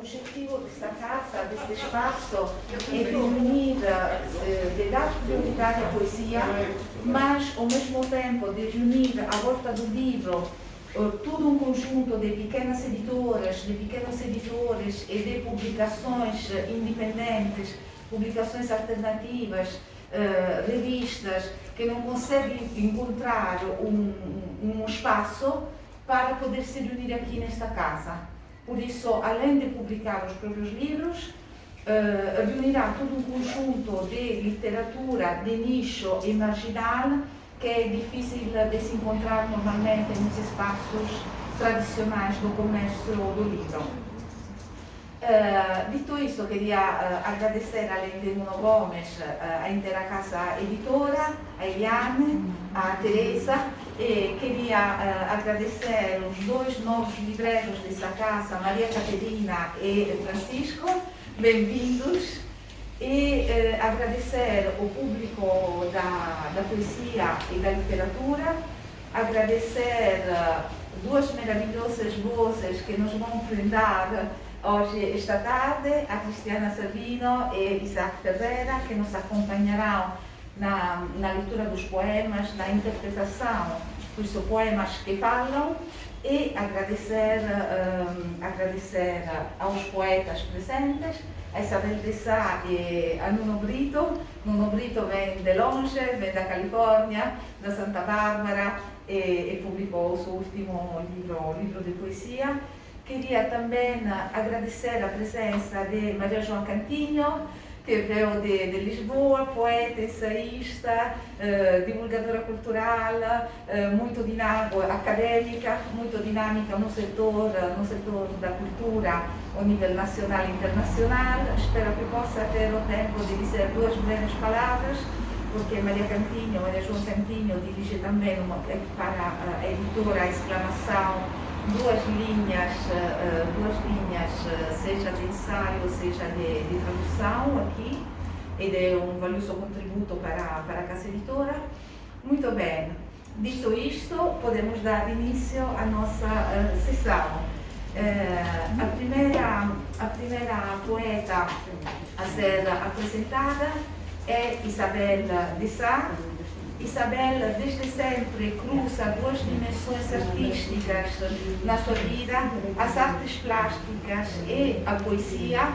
objetivo de esta casa, de este espaço, é reunir, de dar prioridade à poesia, mas ao mesmo tempo de reunir à volta do livro todo um conjunto de pequenas editoras, de pequenos editores e de publicações independentes, publicações alternativas, revistas, que não conseguem encontrar um espaço para poder se reunir aqui nesta casa. Por isso, além de publicar os próprios livros, reunirá todo um conjunto de literatura de nicho e marginal que é difícil de se encontrar normalmente nos espaços tradicionais do comércio do livro. Dito isso, queria agradecer, além de Nuno Gomes, a inteira casa editora, a Eliane, a Teresa, e queria agradecer os dois novos livreiros desta casa, Maria Caterina e Francisco, bem-vindos, e agradecer o público da poesia e da literatura, agradecer duas maravilhosas vozes que nos vão brindar hoje, esta tarde, a Cristiana Savino e Isaac Ferreira, que nos acompanharão na leitura dos poemas, na interpretação dos poemas que falam, e agradecer aos poetas presentes, a Isabel de Sá e a Nuno Brito. Nuno Brito vem de longe, vem da Califórnia, da Santa Bárbara, e publicou o seu último livro de poesia. Queria também agradecer a presença de Maria João Cantinho, que veio de Lisboa, poeta, ensaísta, divulgadora cultural, muito dinâmica, acadêmica, muito dinâmica no setor da cultura ao nível nacional e internacional. Espero que possa ter o tempo de dizer duas breves palavras, porque Maria João Cantinho dirige também para a editora Exclamação duas linhas, seja de ensaio, seja de tradução aqui, e de um valioso contributo para a casa editora. Muito bem, dito isto, podemos dar início à nossa sessão. A primeira poeta a ser apresentada é Isabel de Sá. Isabel, desde sempre, cruza duas dimensões artísticas na sua vida, as artes plásticas e a poesia,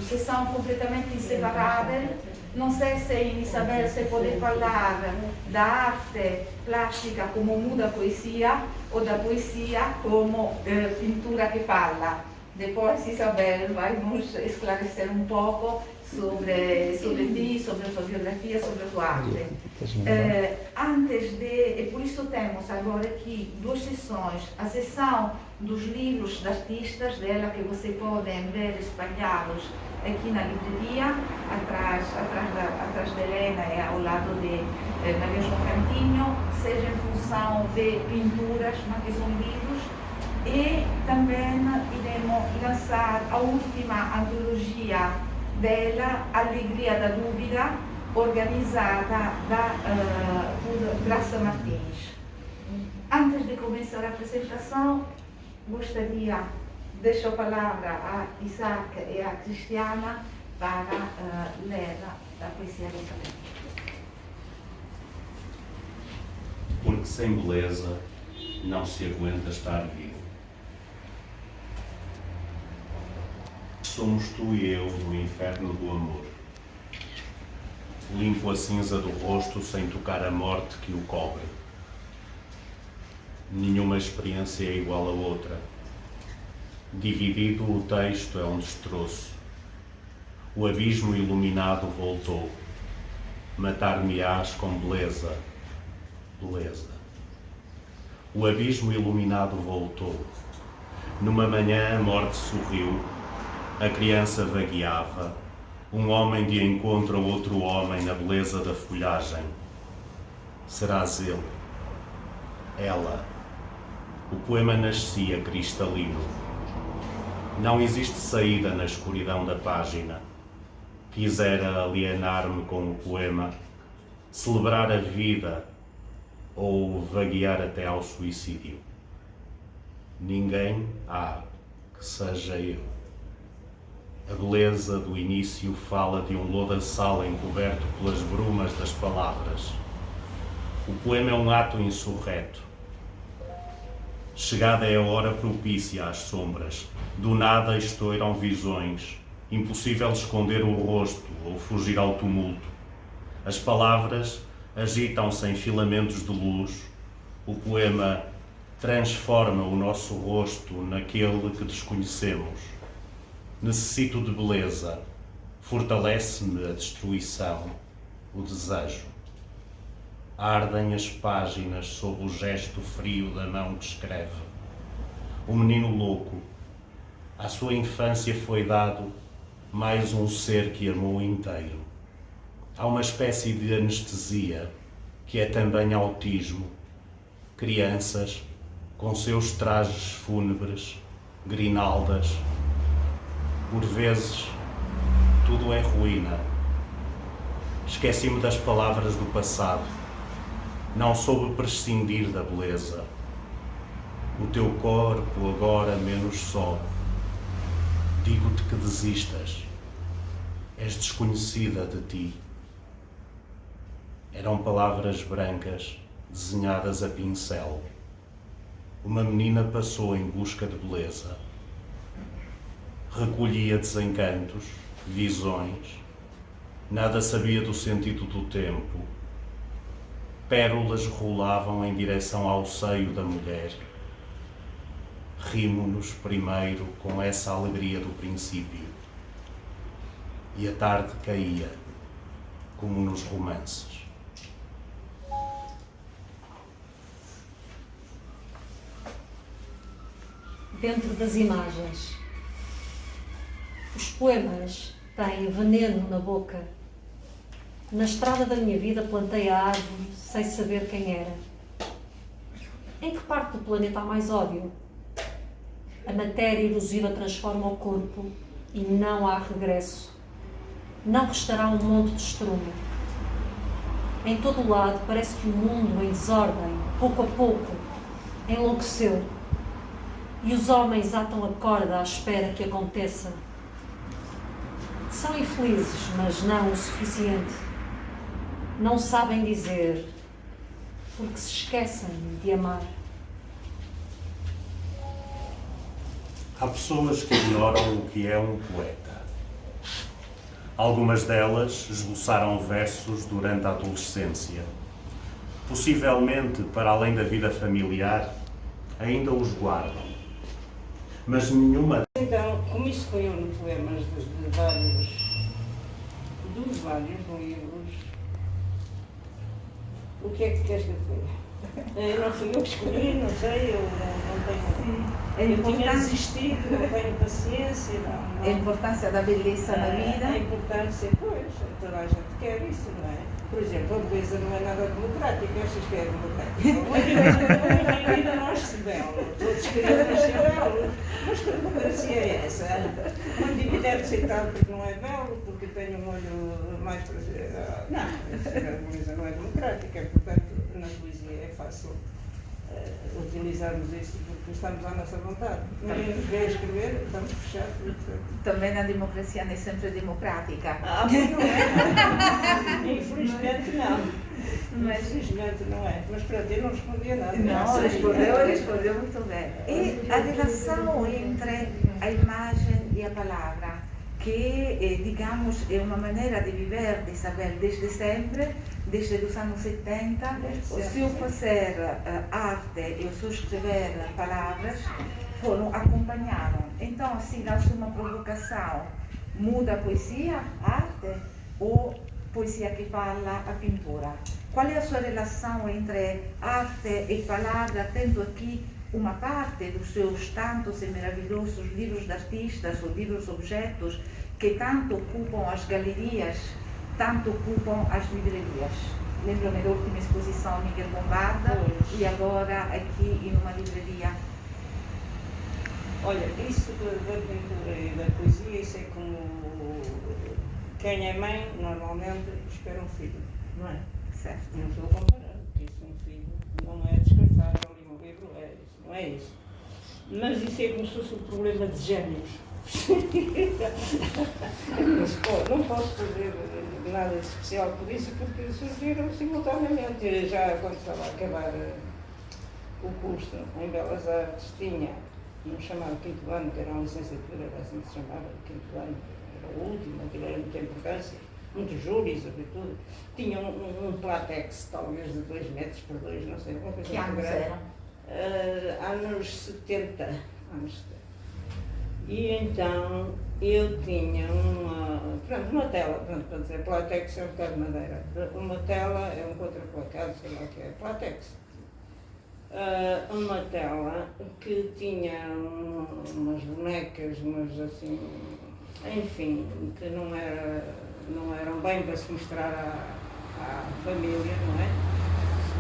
que são completamente inseparáveis. Não sei se em Isabel se pode falar da arte plástica como muda poesia ou da poesia como pintura que fala. Depois Isabel vai nos esclarecer um pouco sobre ti, sobre a tua biografia, sobre a tua arte. E por isso temos agora aqui duas sessões. A sessão dos livros de artistas dela, que você podem ver espalhados aqui na livraria, atrás de Helena e ao lado de Maria João Cantinho, seja em função de pinturas, mas que são livros. E também iremos lançar a última antologia dela, Alegria da Dúvida, organizada por Graça Martins. Antes de começar a apresentação, gostaria de deixar a palavra a Isaac e a Cristiana para ler a poesia de Isabel. Porque sem beleza não se aguenta estar vivo. Somos tu e eu no inferno do amor. Limpo a cinza do rosto sem tocar a morte que o cobre. Nenhuma experiência é igual a outra. Dividido, o texto é um destroço. O abismo iluminado voltou. Matar-me-ás com beleza, beleza. O abismo iluminado voltou. Numa manhã a morte sorriu. A criança vagueava, um homem de encontro a outro homem na beleza da folhagem. Serás ele, ela. O poema nascia cristalino. Não existe saída na escuridão da página. Quisera alienar-me com o poema, celebrar a vida ou vaguear até ao suicídio. Ninguém há que seja eu. A beleza do início fala de um lodaçal encoberto pelas brumas das palavras. O poema é um ato insurreto. Chegada é a hora propícia às sombras. Do nada estouram visões. Impossível esconder o rosto ou fugir ao tumulto. As palavras agitam-se em filamentos de luz. O poema transforma o nosso rosto naquele que desconhecemos. Necessito de beleza. Fortalece-me a destruição, o desejo. Ardem as páginas sob o gesto frio da mão que escreve. O menino louco. À sua infância foi dado mais um ser que amou inteiro. Há uma espécie de anestesia que é também autismo. Crianças com seus trajes fúnebres, grinaldas. Por vezes, tudo é ruína. Esqueci-me das palavras do passado. Não soube prescindir da beleza. O teu corpo agora menos só. Digo-te que desistas. És desconhecida de ti. Eram palavras brancas, desenhadas a pincel. Uma menina passou em busca de beleza. Recolhia desencantos, visões. Nada sabia do sentido do tempo. Pérolas rolavam em direção ao seio da mulher. Rimo-nos primeiro com essa alegria do princípio. E a tarde caía, como nos romances. Dentro das imagens. Os poemas têm veneno na boca. Na estrada da minha vida plantei a árvore sem saber quem era. Em que parte do planeta há mais ódio? A matéria erosiva transforma o corpo e não há regresso. Não restará um monte de estrume. Em todo o lado parece que o mundo em desordem, pouco a pouco, enlouqueceu. E os homens atam a corda à espera que aconteça. São infelizes, mas não o suficiente. Não sabem dizer, porque se esquecem de amar. Há pessoas que ignoram o que é um poeta. Algumas delas esboçaram versos durante a adolescência. Possivelmente, para além da vida familiar, ainda os guardam. Mas nenhuma... Então, como isso foi um poemas dos vários livros, o que é que queres que eu fui? Não fui eu que escolhi, não sei, eu não tenho... Eu tinha desistido, não tenho paciência, não. A importância da beleza na vida. A importância, pois, toda a gente quer isso, não é? Por exemplo, a beleza não é nada democrática, achas que é democrática? Na vida nós se belo, todos queremos ser belos, mas que democracia é essa? Um indivíduo deve ser tal porque não é belo, porque tem um olho mais para... Não, a beleza não é democrática, portanto, na poesia é fácil utilizarmos isso porque estamos à nossa vontade. Ninguém nos vê escrever, estamos fechados. Também na democracia não é sempre democrática. Mas não é. Infelizmente não. Infelizmente não é. Mas para ti não respondia nada. Não, respondeu muito bem. E a relação entre a imagem e a palavra, que, digamos, é uma maneira de viver, de saber desde sempre, desde os anos 70, o seu fazer arte e o seu escrever palavras acompanharam. Então, assim, dá-se uma provocação, muda a poesia, a arte, ou poesia que fala a pintura? Qual é a sua relação entre arte e palavra, tendo aqui uma parte dos seus tantos e maravilhosos livros de artistas ou livros objetos que tanto ocupam as galerias, tanto ocupam as livrarias? Lembro-me da última exposição Miguel Bombarda e agora aqui em uma livraria. Olha, isso da pintura e da poesia, isso é como quem é mãe normalmente espera um filho, não é? Certo. Não estou a comparar, porque isso um filho não é descartável e um livro é isso, não é isso. Mas isso é como se fosse um problema de géneros. Não posso fazer nada de especial por isso, porque surgiram simultaneamente. Já quando estava a acabar o curso em Belas Artes, tinha um chamado quinto ano, que era uma licenciatura, era assim que se chamava, o quinto ano, era o último, aquilo era muita importância, muitos júris, sobretudo. Tinha um platex, talvez de 2 metros por 2, não sei, uma coisa Que anos eram? Anos 70. E então eu tinha uma tela, para dizer, platex é um bocado de madeira, uma tela é um contraplacado, sei lá o que é, platex. Uma tela que tinha umas bonecas, mas assim, enfim, que não eram bem para se mostrar à família, não é?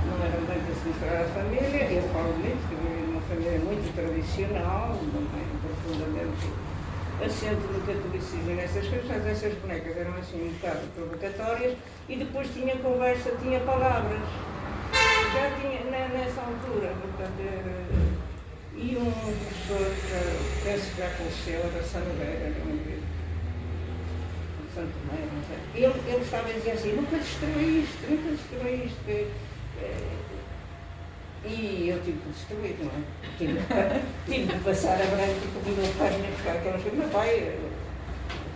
Não eram bem para se mostrar à família. Eu falo muito, que vivo numa família muito tradicional, profundamente assente do catolicismo e nessas coisas, mas essas bonecas eram assim um bocado provocatórias, e depois tinha conversa, tinha palavras. Já tinha, nessa altura, portanto, e um professor, penso que já faleceu, era São Nogueira, não é? Santo Meio, não sei. Ele estava a dizer assim, nunca destruí isto. E eu tive que destruir, não é? Tive de passar a branco, porque o meu pai vinha buscar aquelas coisas. Meu pai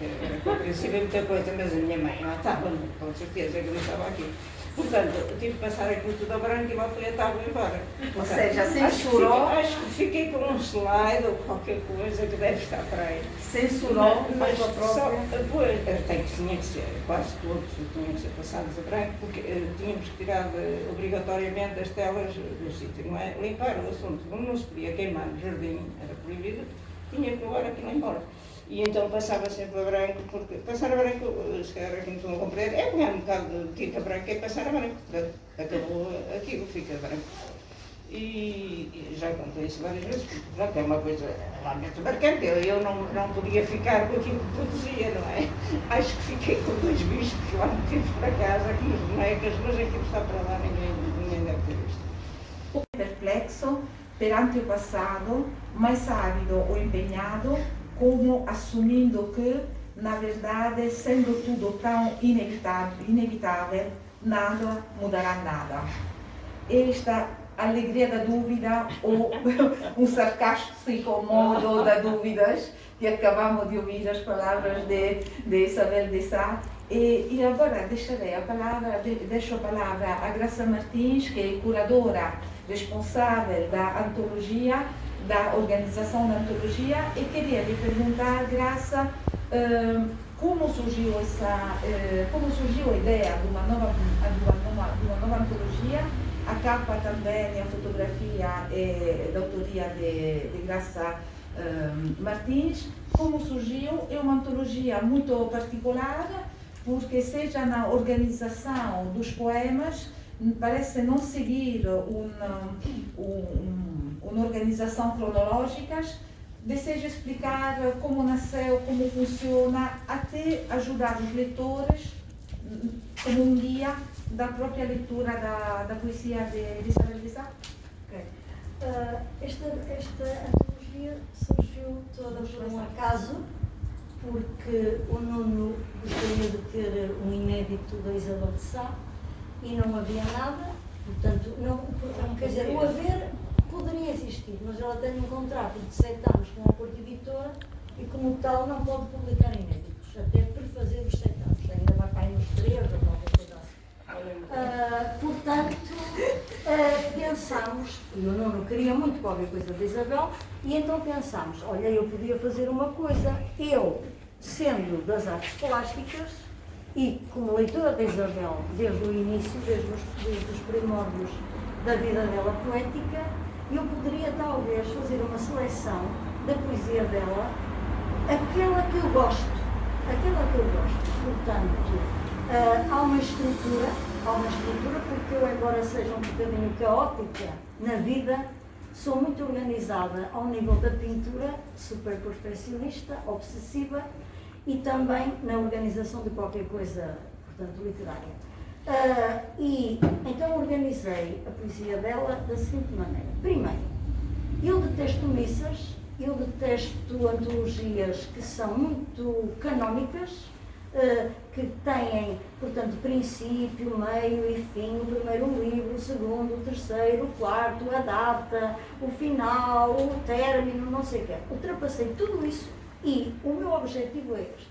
era compreensível muita coisa, mas a minha mãe lá estava, com certeza que não estava aqui. Portanto, eu tive de passar aquilo tudo a branco e lá fui a tábua embora. Ou seja, censurou. Acho que fiquei com um slide ou qualquer coisa que deve estar para aí. Censurou Mas a sua própria. Depois, tinha que ser, quase todos tinham que ser passados a branco, porque tínhamos que tirar obrigatoriamente as telas do sítio, não é? Limpar o assunto, como não se podia queimar no jardim, era proibido, tinha que levar aquilo embora. E então passava sempre a branco, porque passar a branco, se calhar aqui não estão a compreender, é pegar um bocado de tinta branca e passar a branco. Portanto, acabou aquilo, fica branco. E já contei isso várias vezes, porque pronto, é uma coisa realmente marcante. Eu não podia ficar com aquilo que produzia, não é? Acho que fiquei com 2 bichos lá metidos para casa, aqui as bonecas, mas aquilo está para lá, ninguém deve ter visto. Perplexo perante o passado, mais ávido ou empenhado, como assumindo que, na verdade, sendo tudo tão inevitável, nada mudará nada. Esta alegria da dúvida ou um sarcástico modo da dúvidas, que acabamos de ouvir as palavras de Isabel de Sá. E agora deixo a palavra a Graça Martins, que é curadora responsável da antologia, da organização da antologia, e queria lhe perguntar, Graça, como surgiu a ideia de uma nova antologia. A capa também, a fotografia é da autoria de Graça Martins. Como surgiu? É uma antologia muito particular, porque seja na organização dos poemas, parece não seguir uma organização cronológica. Deseja explicar como nasceu, como funciona, até ajudar os leitores como um guia da própria leitura da poesia de Isabel de Sá. Okay. Esta antologia surgiu toda por um acaso, porque o Nuno gostaria de ter um inédito da Isabel de Sá e não havia nada, portanto, quer dizer, o haver poderia existir, mas ela tem um contrato de 7 anos com a Porta Editora e, como tal, não pode publicar inéditos, até por fazer os 7 anos, ainda vai para aí nos 3 ou qualquer coisa assim. Portanto, pensámos, e o Nuno queria muito qualquer coisa de Isabel, e então pensámos, olha, eu podia fazer uma coisa, eu, sendo das artes plásticas, e como leitora de Isabel desde o início, desde os primórdios da vida dela poética, eu poderia talvez fazer uma seleção da poesia dela, aquela que eu gosto. Portanto, há uma estrutura, porque eu, embora seja um bocadinho caótica na vida, sou muito organizada ao nível da pintura, super perfeccionista, obsessiva, e também na organização de qualquer coisa, portanto, literária. E então organizei a poesia dela da seguinte maneira. Primeiro, Eu detesto missas, eu detesto antologias que são muito canónicas, que têm, portanto, princípio, meio e fim, o primeiro livro, o segundo, o terceiro, o quarto, a data, o final, o término, não sei o quê. Ultrapassei tudo isso e o meu objetivo é este.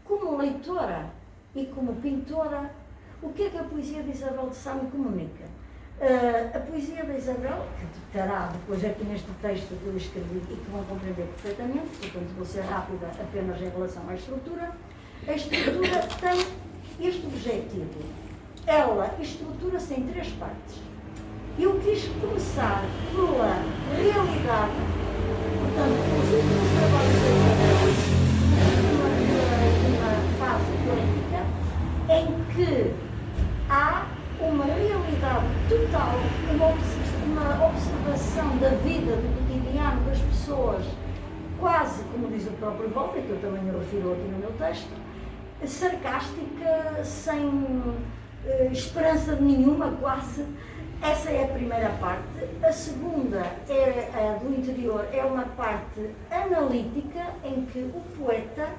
Como leitora e como pintora, o que é que a poesia de Isabel de Sá me comunica? A poesia de Isabel, que estará depois aqui neste texto que eu escrevi e que vão compreender perfeitamente, portanto vou ser rápida apenas em relação à estrutura, a estrutura tem este objetivo. Ela estrutura-se em 3 partes. Eu quis começar pela realidade, portanto, os últimos trabalhos de uma fase poética em que há uma realidade total, uma observação da vida, do cotidiano das pessoas, quase, como diz o próprio Volta, que eu também me refiro aqui no meu texto, sarcástica, sem esperança nenhuma, quase. Essa é a primeira parte. A segunda, a do interior, é uma parte analítica, em que o poeta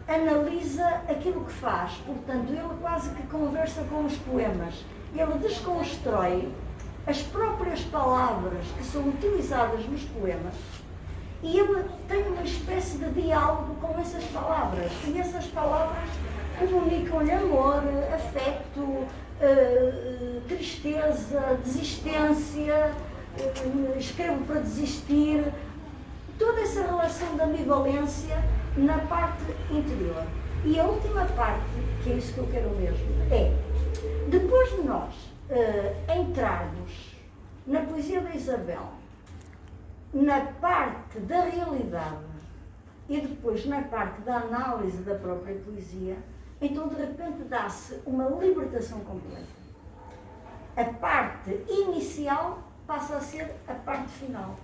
analisa aquilo que faz. Portanto, ele quase que conversa com os poemas. Ele desconstrói as próprias palavras que são utilizadas nos poemas e ele tem uma espécie de diálogo com essas palavras. E essas palavras comunicam-lhe amor, afeto, tristeza, desistência, escrevo para desistir, toda essa relação de ambivalência na parte interior. E a última parte, que é isso que eu quero mesmo, é, depois de nós entrarmos na poesia da Isabel, na parte da realidade e depois na parte da análise da própria poesia, então de repente dá-se uma libertação completa. A parte inicial passa a ser a parte final,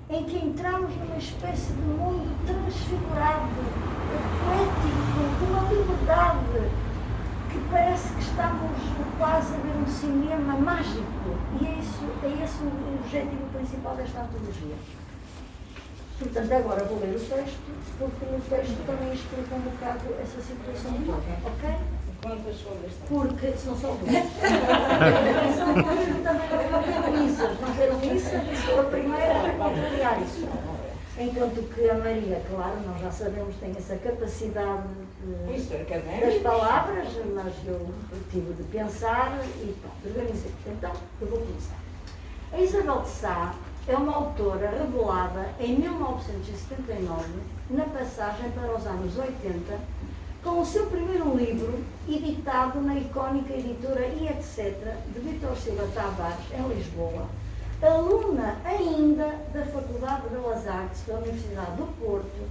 em que entramos numa espécie de mundo transfigurado, poético, com uma liberdade que parece que estamos quase a ver um cinema mágico. E é esse o objetivo principal desta antologia. Portanto, agora vou ler o texto, porque no texto também explica um bocado essa situação toda, ok? Quantas folhas são? Porque são só 2. São folhas que também não quero missas, não quero missas, e sou a primeira a contrariar isso. Enquanto que a Maria, claro, nós já sabemos, tem essa capacidade das palavras, mas eu tive de pensar e pronto, organizei. Então, eu vou começar. A Isabel de Sá é uma autora revelada em 1979, na passagem para os anos 80, com o seu primeiro livro, editado na icónica editora E etc., de Vítor Silva Tavares, em Lisboa, aluna ainda da Faculdade de Belas Artes da Universidade do Porto,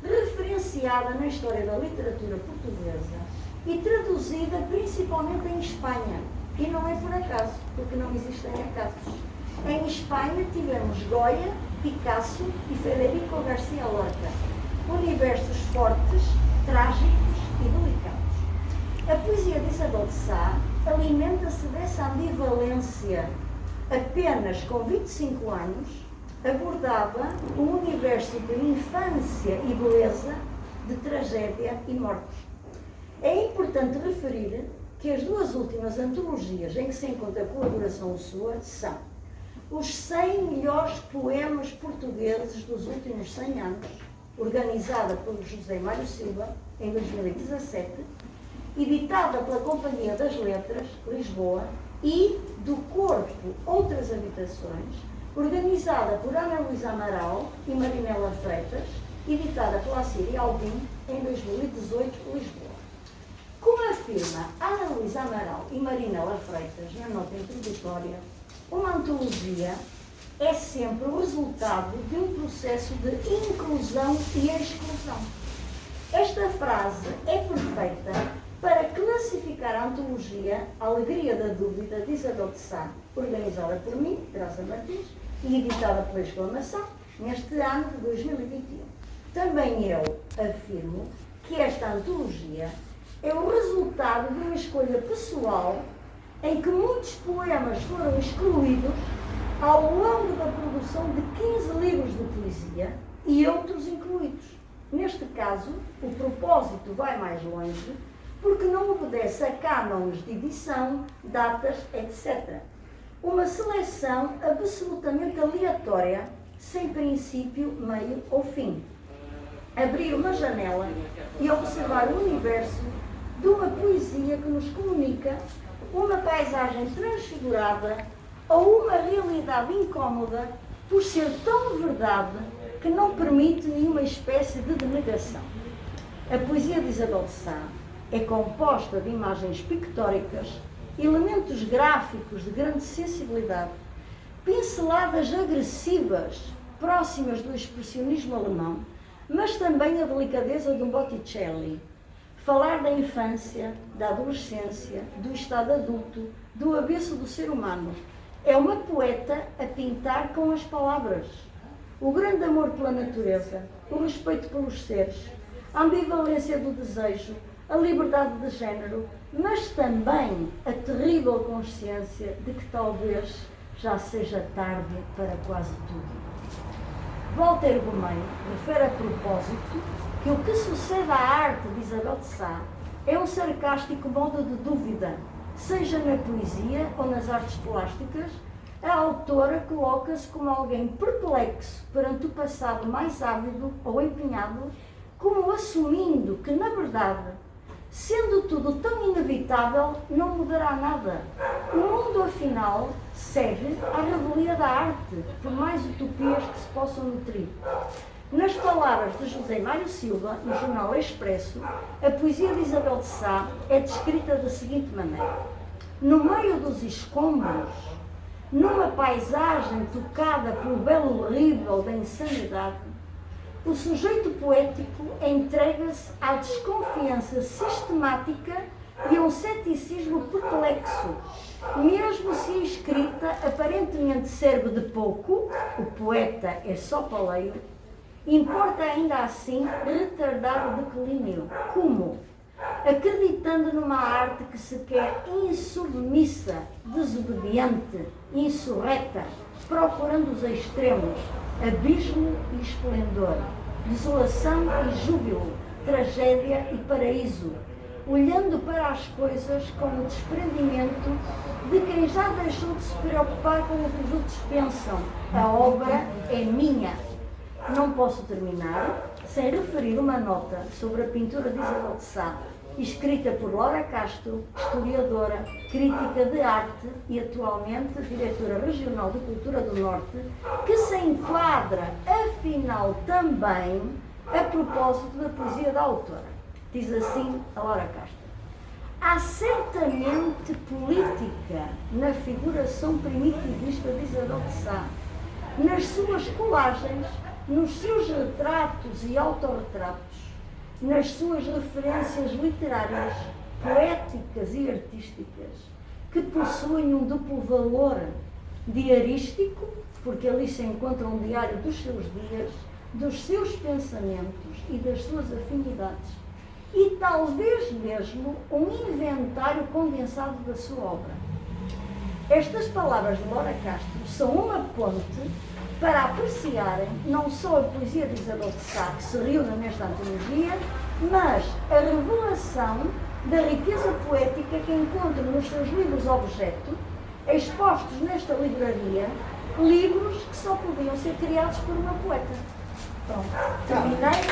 referenciada na história da literatura portuguesa e traduzida principalmente em Espanha. E não é por acaso, porque não existem acasos. Em Espanha tivemos Goya, Picasso e Federico García Lorca. Universos fortes, trágicos e delicados. A poesia de Isabel de Sá alimenta-se dessa ambivalência. Apenas com 25 anos, abordava um universo de infância e beleza, de tragédia e morte. É importante referir que as 2 últimas antologias em que se encontra a colaboração sua são os 100 melhores poemas portugueses dos últimos 100 anos, organizada por José Mário Silva, em 2017, editada pela Companhia das Letras, Lisboa, e do Corpo Outras Habitações, organizada por Ana Luísa Amaral e Marinela Freitas, editada pela Síria Alvim, em 2018, Lisboa. Como afirma Ana Luísa Amaral e Marinela Freitas na nota introdutória, uma antologia é sempre o resultado de um processo de inclusão e exclusão. Esta frase é perfeita para classificar a antologia Alegria da Dúvida, de Isabel de Sá, organizada por mim, Graça Martins, e editada pela Exclamação, neste ano de 2021. Também eu afirmo que esta antologia é o resultado de uma escolha pessoal em que muitos poemas foram excluídos ao longo da produção de 15 livros de poesia e outros incluídos. Neste caso, o propósito vai mais longe, porque não obedece a cânones de edição, datas, etc. Uma seleção absolutamente aleatória, sem princípio, meio ou fim. Abrir uma janela e observar o universo de uma poesia que nos comunica uma paisagem transfigurada ou uma realidade incómoda por ser tão verdade que não permite nenhuma espécie de denegação. A poesia de Isabel de Sá é composta de imagens pictóricas, elementos gráficos de grande sensibilidade, pinceladas agressivas, próximas do expressionismo alemão, mas também a delicadeza de um Botticelli. Falar da infância, da adolescência, do estado adulto, do avesso do ser humano. É uma poeta a pintar com as palavras. O grande amor pela natureza, o respeito pelos seres, a ambivalência do desejo, a liberdade de género, mas também a terrível consciência de que talvez já seja tarde para quase tudo. Walter Gomes refere a propósito que o que sucede à arte de Isabel de Sá é um sarcástico modo de dúvida, seja na poesia ou nas artes plásticas. A autora coloca-se como alguém perplexo perante o passado mais ávido ou empenhado, como assumindo que, na verdade, sendo tudo tão inevitável, não mudará nada. O mundo, afinal, segue à revelia da arte, por mais utopias que se possam nutrir. Nas palavras de José Mário Silva, no jornal Expresso, a poesia de Isabel de Sá é descrita da seguinte maneira: no meio dos escombros, numa paisagem tocada pelo belo horrível da insanidade, o sujeito poético entrega-se à desconfiança sistemática e a um ceticismo perplexo. Mesmo se a escrita aparentemente serve de pouco, o poeta é só paleio, importa ainda assim retardar o declínio. Como? Acreditando numa arte que se quer insubmissa, desobediente, insurreta, procurando os extremos, abismo e esplendor, desolação e júbilo, tragédia e paraíso, olhando para as coisas com o desprendimento de quem já deixou de se preocupar com o que os outros pensam. A obra é minha. Não posso terminar sem referir uma nota sobre a pintura de Isabel de Sá, escrita por Laura Castro, historiadora, crítica de arte e atualmente diretora regional de Cultura do Norte, que se enquadra, afinal, também a propósito da poesia da autora. Diz assim a Laura Castro: há certamente política na figuração primitivista de Isabel de Sá, nas suas colagens, nos seus retratos e autorretratos, nas suas referências literárias, poéticas e artísticas, que possuem um duplo valor diarístico, porque ali se encontra um diário dos seus dias, dos seus pensamentos e das suas afinidades, e talvez mesmo um inventário condensado da sua obra. Estas palavras de Laura Castro são uma ponte para apreciarem não só a poesia de Isabel de Sá, que se reúne nesta antologia, mas a revelação da riqueza poética que encontra nos seus livros objeto, expostos nesta livraria, livros que só podiam ser criados por uma poeta. Pronto, terminei.